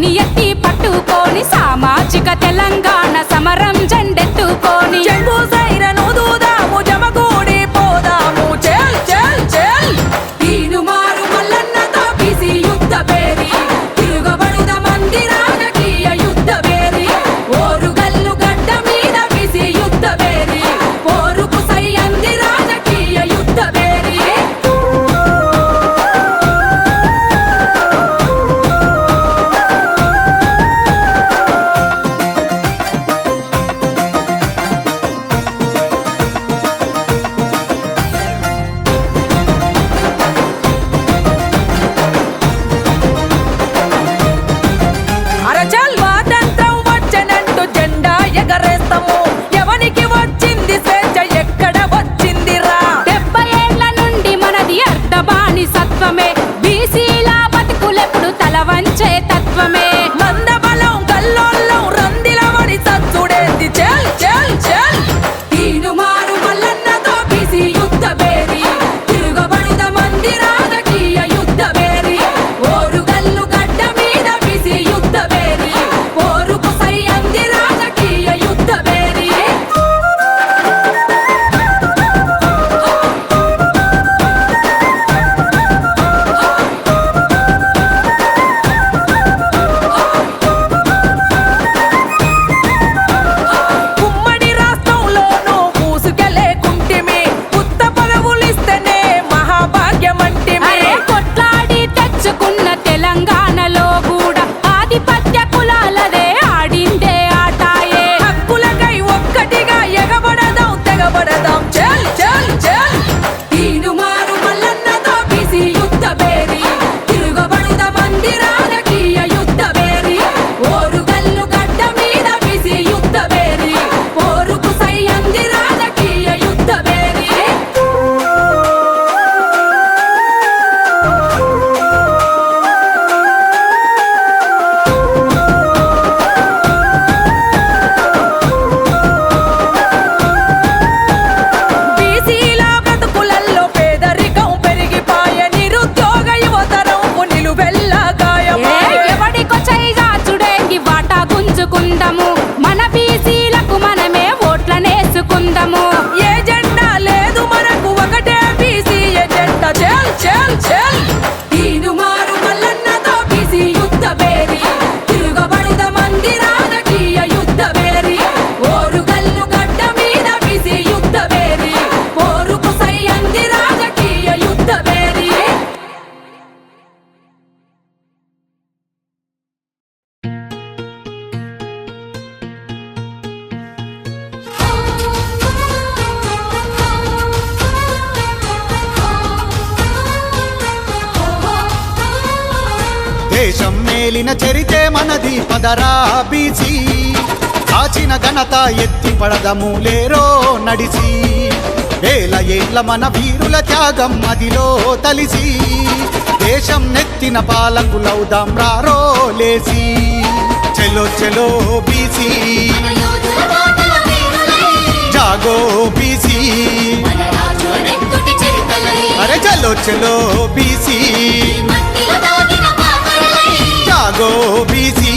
చేయి ఎత్తి పట్టుకొని సామాజిక తెలంగాణ సమరం జెండెత్తుకొని చెంగు సైరను దూదాము జమగూడి పోదాము చెల్ చెల్ చెల్ తీనుమారు మల్లన్నతో బీసీ యుద్ధ పేరి తిరుగబడుద మంది రాజకీయ యుద్ధ పేరి ఓరుగల్లు గడ్డ మీద బీసీ యుద్ధ పేరి పోరుకు సై అంది రాజకీయ యుద్ధ పేరి అరచల్ స్వాతంత్రం వచ్చనంటూ జెండా ఎగరేస్తాము ఎవనికి వచ్చింది స్వేచ్ఛ ఎక్కడ వచ్చిందిరా 70 ఏళ్ల నుండి మనది అర్ధబాని సత్వమే బీసీల బతుకులెప్పుడు తల వంచే తత్వమే మందబలం గల్లోళ్ళం రందిల వడి సచ్చుడేంది చెల్ చెల్ చెల్ తీనుమారు మల్లన్నతో బీసీ యుద్ధ పేరి తిరుగబడుద మంది రాజకీయ యుద్ధ పేరి ఓరుగల్లు గడ్డ మీద బీసీ యుద్ధ పేరి పోరుకు సై అంది రాజకీయ యుద్ధ పేరి ఉమ్మడి రాష్ట్రంలోనూ పూసుకెళ్ళేకుంటిమి ఉత్త పదవులిస్తేనే మహాభాగ్యమంటిమి అరే కొట్లాడి తెచ్చుకున్న తెలంగాణలో కూడా ఆధిపత్య కులాలదే ఆడిందే ఆటాయే హక్కులకై ఒక్కటిగా ఎగబడదాం తెగబడదాం చెల్ చెల్ చెల్ తీనుమారు మల్లన్నతో బీసీ యుద్ధ పేరి తిరుగబడుద మంది రాజకీయ యుద్ధ పేరి ఓరుగల్లు గడ్డ మీద బీసీ యుద్ధ పేరి పోరుకు సై అంది రాజకీయ యుద్ధ పేరి బీసీల బ్రతుకులల్లో పేదరికం పెరిగిపాయ నిరుద్యోగ యువతరంకు నిలువెల్లా గాయమాయే ఎవడికో చైజాచుడేంగి వాటా గుంజుకుందాము మన బీసీలకు మనమే ఓట్లనేసుకుందాము ఏ జెండా లేదు మనకు ఒకటే బీసీ ఎజెండా చెల్ చెల్ చెల్ తీనుమారు మల్లన్నతో బీసీ యుద్ధ పేరి తిరుగబడుద మంది రాజకీయ యుద్ధ పేరి ఓరుగల్లు గడ్డ మీద బీసీ యుద్ధ పేరి పోరుకు సై అంది రాజకీయ యుద్ధ పేరి దేశం మేలిన చరితే మనది పదరా బీసీ కాచిన ఘనత ఎత్తి పడదము లేరో నడిసి వేల ఏళ్ల మన వీరుల త్యాగం మదిలో తలిసి దేశం నెత్తిన పాలకులవుదాం రారో లేసి చెలో చెలో బీసీ జాగో బీసీ అరే చలో చలో బీసీ జాగో బీసీ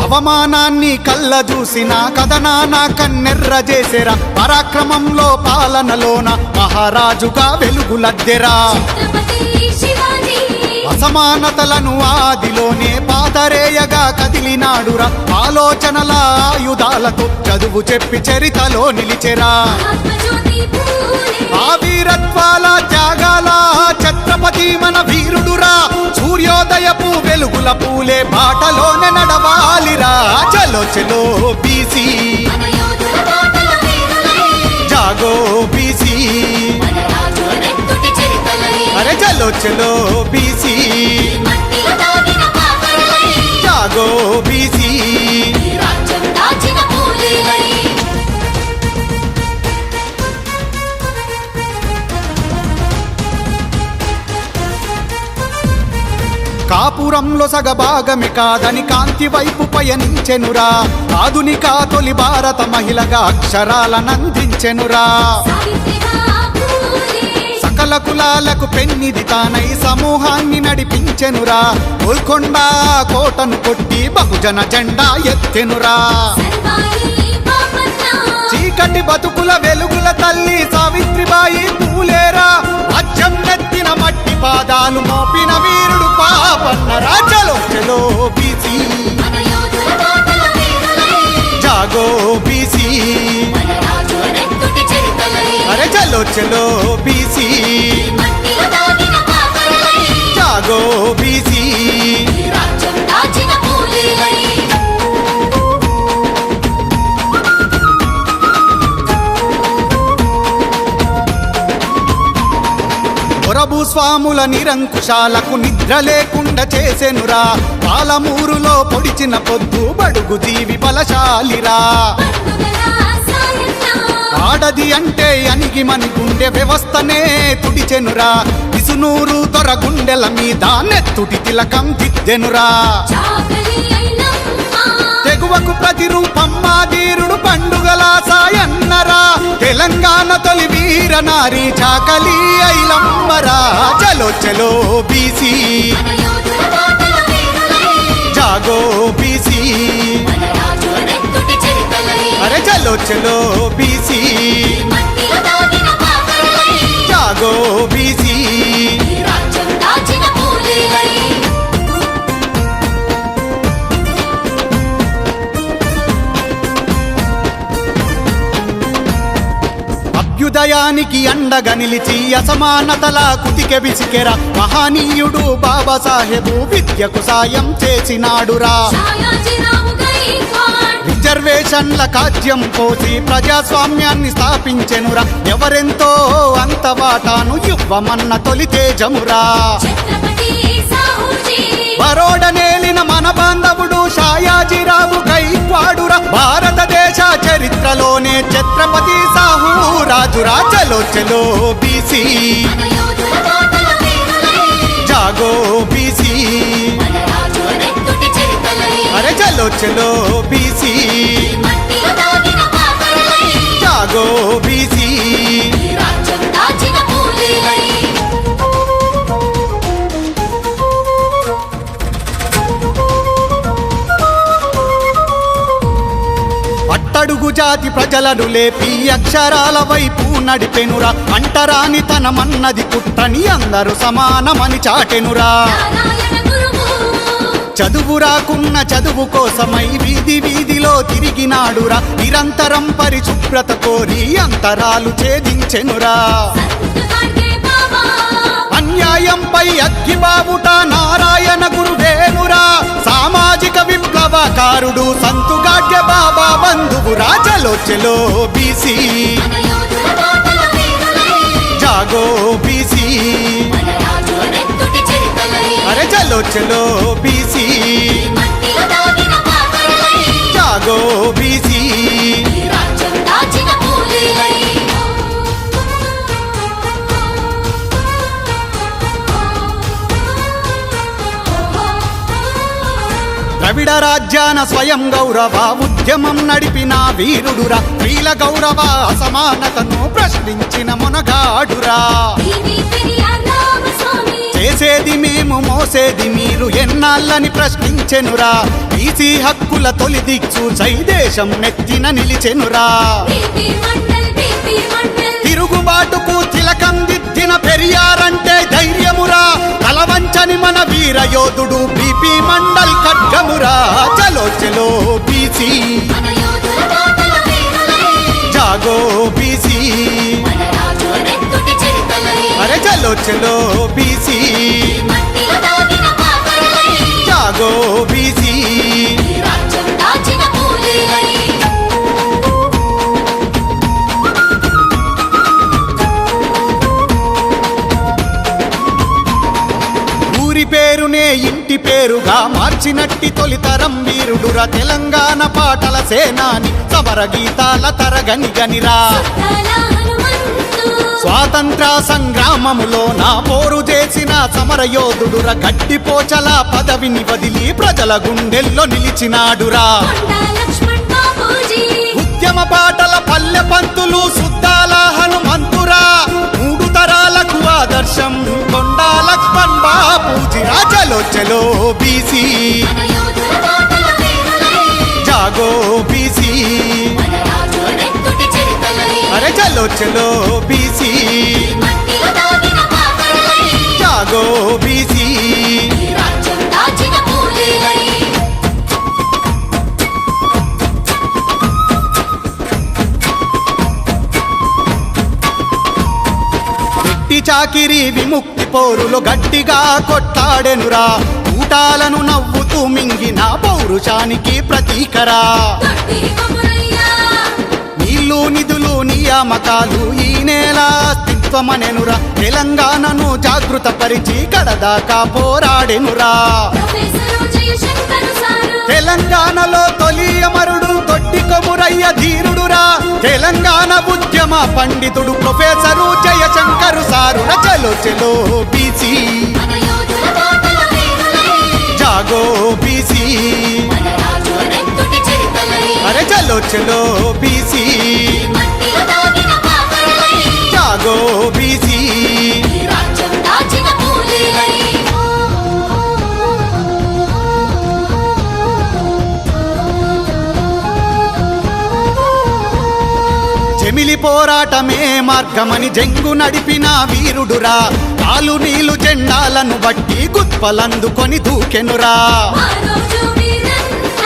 అవమానాన్ని కళ్ళ చూసిన కథనాన కన్నెర్ర చేసెరా పరాక్రమంలో పాలనలోన మహారాజుగా వెలుగులద్దెరా అసమానతలను ఆదిలోనే పాతరేయగా కదిలినాడురా ఆలోచనల ఆయుధాలతో చదువు చెప్పి చరితలో నిలిచెరా ఆ వీరత్వాల త్యాగాల ఛత్రపతి మన వీరుడురా సూర్యోదయపు వెలుగుల పూలే బాటలోనే నడవాలిరా చలో చలో బీసీ జాగో బీసీ అరే చలో చలో బీసీ జాగో బీసీ కాపు కాపురంలో సగభాగమి కాదని కాంతి వైపు పయనించెనురా ఆధునిక తొలి భారత మహిళగా అక్షరాలనందించెనురా సకల కులాలకు పెన్నిది తానై సమూహాన్ని నడిపించెనురా గోల్కొండ కోటను కొట్టి బహుజన జెండా ఎత్తెనురా చీకటి బతుకుల వెలుగుల తల్లి సావిత్రిబాయి పూలేరా రాజ్యం నెత్తిన మట్టి పాదాలు మోపిన వీరుడు పాపన్నరా చలో చలో బీసీ జాగో బీసీ అరే చలో చలో బీసీ జాగో బీసీ భూస్వాముల నిరంకుశాలకు నిద్ర లేకుండా చేసెనురా పాలమూరులో పొడిచిన పొద్దు బడుగు జీవి బలశాలిరా ఆడది అంటే అణిగి మని గుండె వ్యవస్థనే తుడిచెనురా విసునూరు దొర గుండెల మీద నెత్తుటి తిలకం దిద్దెనురా తెగువకు ప్రతిరూపమ్మా ధీరుడు పండుగల సాయన్నరా తెలంగాణ తొలి వీర నారీ చాకలి ఐలమ్మరా చలో చలో బీసీ జాగో బీసీ అరే చలో చలో బీసీ జాగో బీసీ అభ్యుదయానికి అండగా నిలిచి అసమానతల కుతికె విసికెర మహనీయుడు బాబాసాహెబు విద్యకు సాయం చేసినాడురా రిజర్వేషన్ల కాజ్యం పోసి ప్రజాస్వామ్యాన్ని స్థాపించెనురా ఎవరెంతో అంత వాటాను ఇవ్వమన్న తొలి తేజమురా బరోడ నేలిన మన బాంధవుడు షాయాజీరావు గైక్వాడురా భారతదేశ చరిత్రలోనే ఛత్రపతి సాహు రాజురా చలో చలో బీసీ జాగో బీసీ అరే చలో చలో బీసీ జాగో బీసీ అట్టడుగు జాతి ప్రజలను లేపి అక్షరాల వైపు నడిపెనురా అంటరాని తనమన్నది పుట్టని అందరూ సమానమని చాటెనురా చదువు రాకున్న చదువు కోసమై వీధి వీధిలో తిరిగినాడురా నిరంతరం పరిశుభ్రత కోరి అంతరాలు ఛేదించెనురా అన్యాయంపై అగ్గిబావుట నారాయణ గురువేనురా సామాజిక విప్లవకారుడు సంతుగాడ్య బాబా బంధువురా చలో చలో బీసీ జాగో బీసీ అరే చలో చలో బీసీ జాగో బీసీ ద్రవిడ రాజ్యాన స్వయం గౌరవ ఉద్యమం నడిపిన వీరుడురా స్త్రీల గౌరవ అసమానతను ప్రశ్నించిన మొనగాడురా చేసేది మేము మోసేది మీరు ఎన్నాళ్ళని ప్రశ్నించెనురా బీసీ హక్కుల తొలి దిక్సూచై దేశం నెత్తిన నిలిచెనురా తిరుగుబాటుకు తిలకం దిద్దిన పెరియారంటే ధైర్యమురా తలవంచని మన వీర యోధుడు బీపీ మండల్ ఖడ్గమురా చలో చలో బీసీ జాగో బీసీ అరే చలో చలో బీసీ జాగో బీసీ పేరునే ఇంటి పేరుగా మార్చినట్టి తొలితరం వీరుడురా తెలంగాణ పాటల సేనాని సమర గీతాల తరగని గనిరా స్వాతంత్ర సంగ్రామములో నా పోరు చేసిన సమరయోధుడురా, గట్టిపోచల పదవిని వదిలి ప్రజల గుండెల్లో నిలిచినాడురా. కొండా లక్ష్మణ్ బాపూజీ ఉద్యమ పాటల పల్లె పంతులు సుద్దాల హనుమంతురా, 3 తరాలకు ఆదర్శం కొండా లక్ష్మణ్ బాపూజీరా. చలో చలో బీసీ మన యోధుల బాటల వీరులై, జాగో బీసీ, మన రాజుల నెత్తుటి చరితలై, అరే చలో చలో బీసీ మట్టిలో దాగిన పాపలై, జాగో బీసీ. ఈ రాజ్యం దాచిన కూలీలై. వెట్టి చాకిరి విముక్తి పోరులో గట్టిగా కొట్టాడెనురా, ఊటాలను నవ్వుతూ మింగిన పౌరుషానికి ప్రతీకరా. దొడ్డి కొమురయ్య, నీళ్లు నిధులు నియామకాలు ఈ నేల అస్తిత్వమనెనురా, తెలంగాణను జాగృత పరిచి కడదాకా పోరాడెనురా. ప్రొఫెసరు జయశంకర్ సారు, తెలంగాణలో తొలి అమరుడు దొడ్డి కొమురయ్య ధీరుడురా, తెలంగాణ ఉద్యమ పండితుడు ప్రొఫెసరు జయశంకర్ సారు. చలో చలో బీసీ మన యోధుల బాటల వీరులై, జాగో బీసీ, మన రాజుల నెత్తుటి చరితలై, అరే చలో చలో బీసీ మట్టిలో దాగిన పాపలై, జాగో బీసీ. ఈ రాజ్యం దాచిన కూలీలై. చెమిలి పోరాటమే మార్గమని జంగు నడిపిన వీరుడురా, కాలు నీలు జెండాలను బట్టి గుత్పలందుకొని దూకెనురా. ఆ రోజు వీరన్న,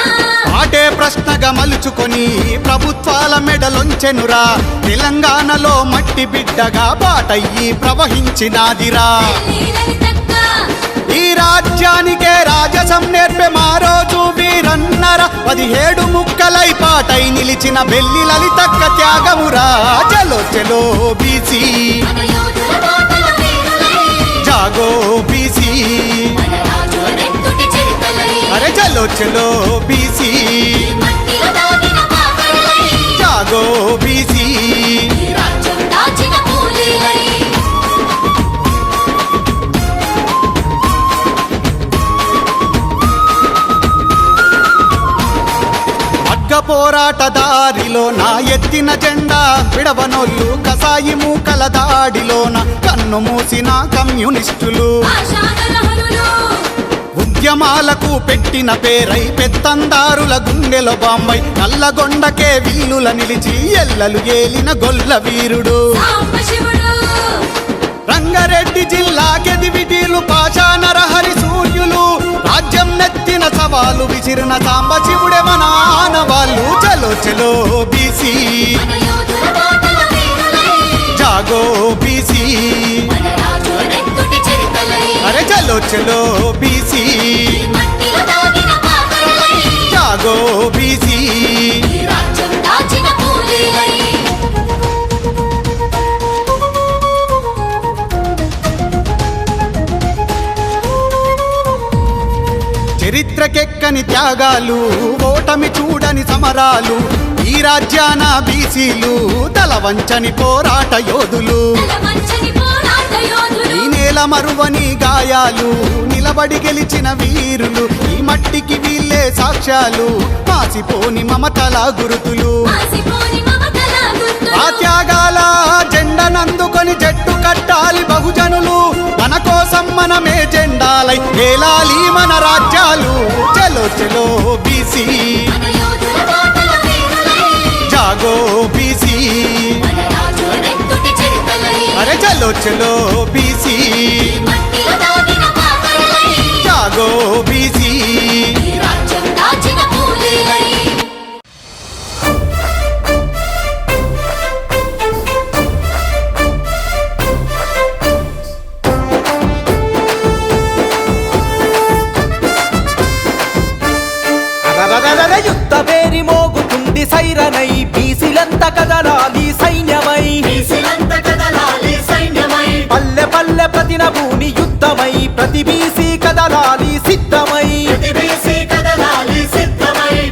ఆటే ప్రశ్నగా మలుచుకొని ప్రభుత్వాల మెడలొంచెనురా, తెలంగాణలో మట్టి బిడ్డగా బాటయ్యి ప్రవహించినాదిరా. తల్లి లలితక్క, ఈ రాజ్యానికే రాజసం నేర్పే మా రోజు వీరన్నరా, 17 ముక్కలై పాటై నిలిచిన బెల్లి లలితక్క త్యాగమురా. చలో చలో బీసీ మన యోధుల బాటల వీరులై, జాగో బీసీ, మన రాజుల నెత్తుటి చరితలై, అరే చలో చలో బీసీ మట్టిలో దాగిన పాపలై, జాగో బీసీ. ఈ రాజ్యం దాచిన కూలీలై. అడ్గ పోరాట దారిలో నా ఎత్తిన జెండా విడవనోళ్ళు, కసాయి మూకల దాడిలోన కన్ను మూసిన కమ్యూనిస్టులు, ఆశానలహరులు, ఉద్యమాలకు పెట్టిన పేరై పెత్తందారుల గుండెల బాంబై నల్లగొండకే వీలుల నిలిచి ఎల్లలు ఏలిన గొల్ల వీరుడు. సాంబశివుడు, రంగారెడ్డి జిల్లా కెదివిటీలు పాషానరహరి సూర్యులు, రాజ్యం నెత్తిన సవాలు విసిరిన సాంబశివుడే మన ఆనవాళ్ళు. చలో చలో బీసీ మన యోధుల బాటల వీరులై, జాగో బీసీ, మన రాజుల నెత్తుటి చరితలై, అరే చలో చలో బీసీ మట్టిలో దాగిన పాపలై, జాగో బీసీ. ఈ రాజ్యం దాచిన కూలీలై. చరిత్రకెక్కని త్యాగాలు, ఓటమి చూడని సమరాలు, ఈ రాజ్యాన బీసీలు తల వంచని పోరాట యోధులు. తలవంచని పోరాట యోధులు, ఈ నేల మరువని గాయాలు, నిలబడి గెలిచిన వీరులు, ఈ మట్టికి వీళ్ళే సాక్ష్యాలు, మాసిపోని మమతల గురుతులు. మాసిపోని మమతల గుర్తులు, ఆ త్యాగాల జెండనందుకొని జట్టు కట్టాలి బహుజనులు, మన కోసం మనమే జెండాలై ఏలాలి మన రాజ్యాలు. చలో చలో బీసీ మన యోధుల బాటల వీరులై, జాగో బీసీ, మన రాజుల నెత్తుటి చరితలై, అరే చలో చలో బీసీ మట్టిలో దాగిన పాపలై, జాగో బీసీ. ఈ రాజ్యం దాచిన కూలీలై. యుద్ధ పేరి మోగుతుంది సైరనై, బీసీలంత కదలాలి సైన్యమై, పల్లె పల్లె ప్రతి నభూని యుద్ధమై, ప్రతి బీసీ కదలాలి సిద్ధమై,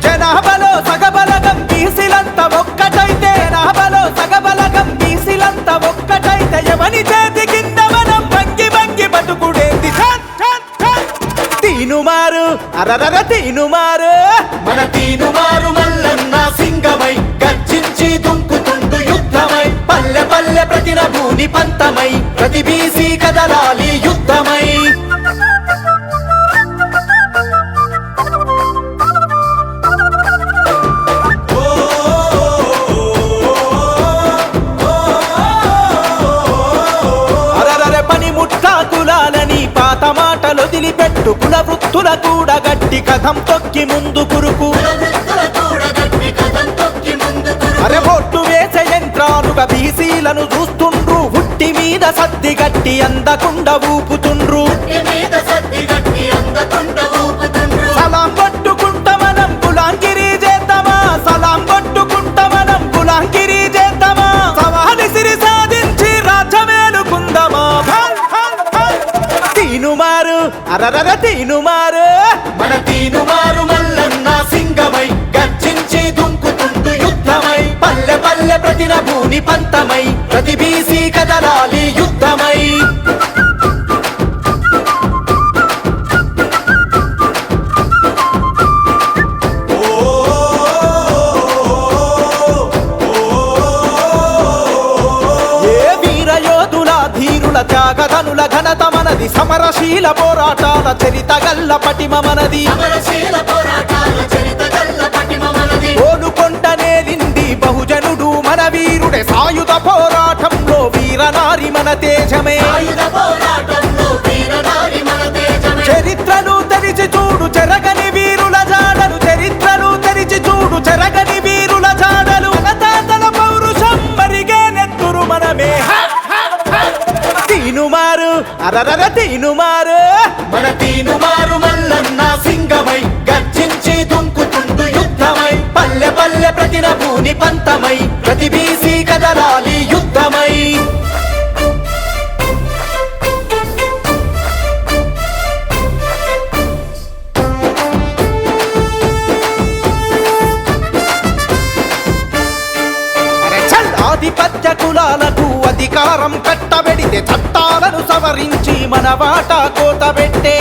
జనాభాలో సగబలగం బీసీలంత ఒక్కటైతే, జనాభాలో సగబలగం బీసీలంత ఒక్కటైతే అరరర తీనుమారు మన తీనుమారు మల్లన్న సింగమై గర్జించి దుంకుతుండు యుద్ధమై పల్లె పల్లె ప్రతి నభూని పంతమై ప్రతి బీసీ కదలాలి యుద్ధమై కులాలని పాత మాటలు వదిలిపెట్టు కుల వృత్తుల కూడా గట్టి కథం తొక్కి ముందు కురుకు అరే బొట్టు వేసే యంత్రాలుగా బీసీలను చూస్తుండ్రు ఉట్టి మీద సద్ది గట్టి అందకుండా ఊపుతుండ్రు సలాం కొట్టుకుంట మనం కులాంగిరి చేద్దామా సలాం కొట్టుకుంట మనం కులాంగిరి చేద్దామా సవాలి సిరి సాధించి రాజ్యమేలుకుందామా తీనుమారు అరరర తీనుమారు మన తీనుమారు మల్లన్న సింగమై గర్జించి దుంకుతుండు యుద్ధమై పల్లె పల్లె ప్రతి నభూని పంతమై ప్రతి బీసీ కదలాలి యుద్ధమై త్యాగధనుల ఘనత మనది సమరశీల పోరాటాల చరిత గల్ల పటిమ మనది ఓలుకొండ నేలింది బహుజనుడు మన వీరుడే సాయుధ పోరాటంలో వీరనారి మన తేజమే చరిత్రలు తెరిచి చూడు చెరగని వీరుల జాడలు చరిత్రలు తెరిచి చూడు చెరగని వీరుల జాడలు తాతల పౌరుషం మరిగే నెత్తురు మనమే తీనుమారు అరరర తీనుమారు మన తీనుమారు మల్లన్న సింగమై గర్జించి దుంకుతుండు యుద్ధమై పల్లె పల్లె ప్రతి నభూని పంతమై ప్రతి బీసీ కదలాలి యుద్ధమై ఆధిపత్య కులాలకు అధికారం కట్టబెడితే చట్టాలను సవరించి మన వాటా కోతబెట్టే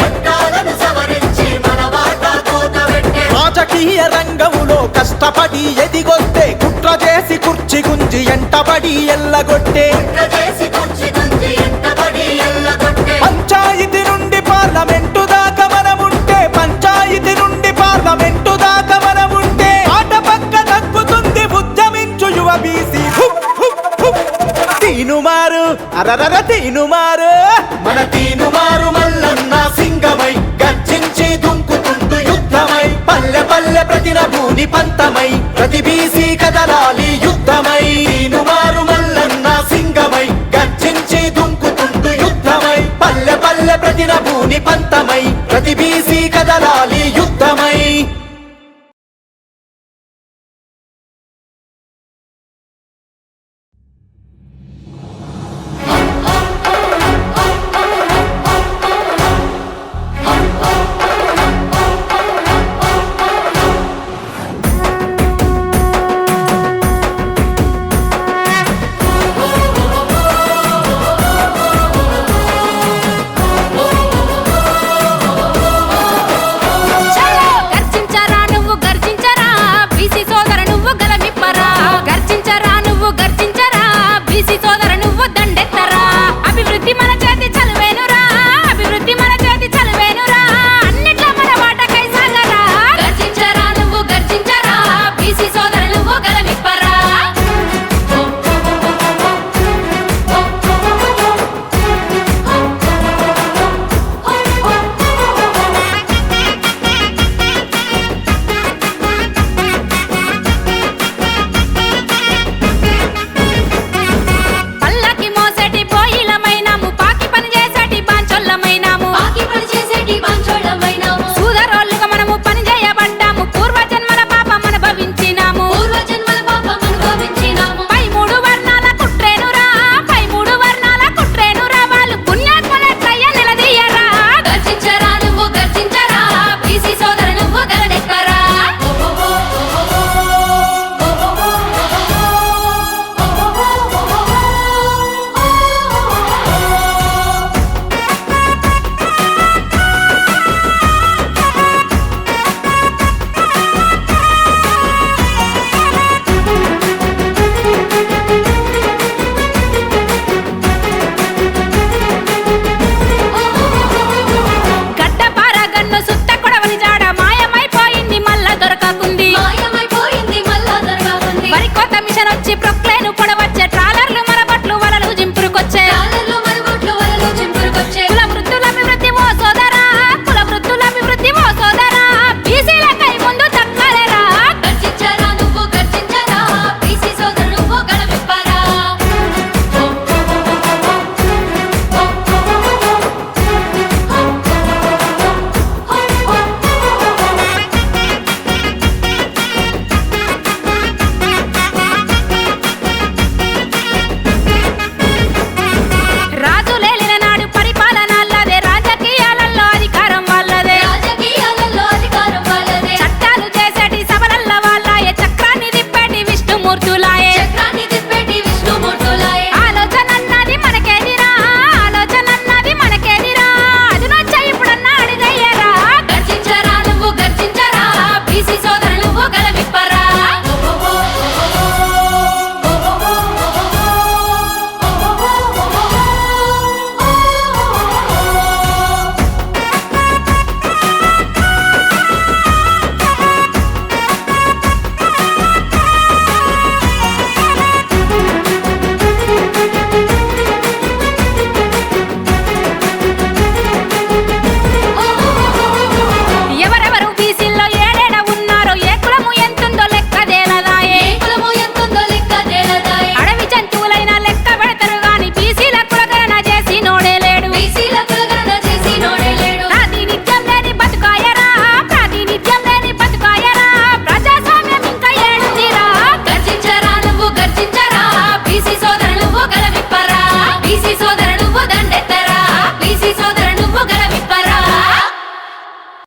రాజకీయ రంగంలో కష్టపడి ఎదిగొస్తే కుట్ర చేసి కుర్చీ గుంజి ఎంటబడి ఎల్లగొట్టే పంచాయతీ నుండి పార్లమెంటు దాకా మనముంటే పంచాయతీ నుండి పార్లమెంటు దాకా మనముంటే ఆట పక్క తగ్గుతుంది ఉద్యమించు యువ బీసీ తీనుమారు అరరర తీనుమారు మన తీనుమారు మల్లన్న సింగమై గర్జించి దుంకుతుండు యుద్ధమై పల్లె పల్లె ప్రతి నభూని పంతమై ప్రతి బీసీ కదలాలి యుద్ధమై తీనుమారు మల్లన్న సింగమై గర్జించి దుంకుతుండు యుద్ధమై పల్లె పల్లె ప్రతి నభూని పంతమై ప్రతి బీసీ కదలాలి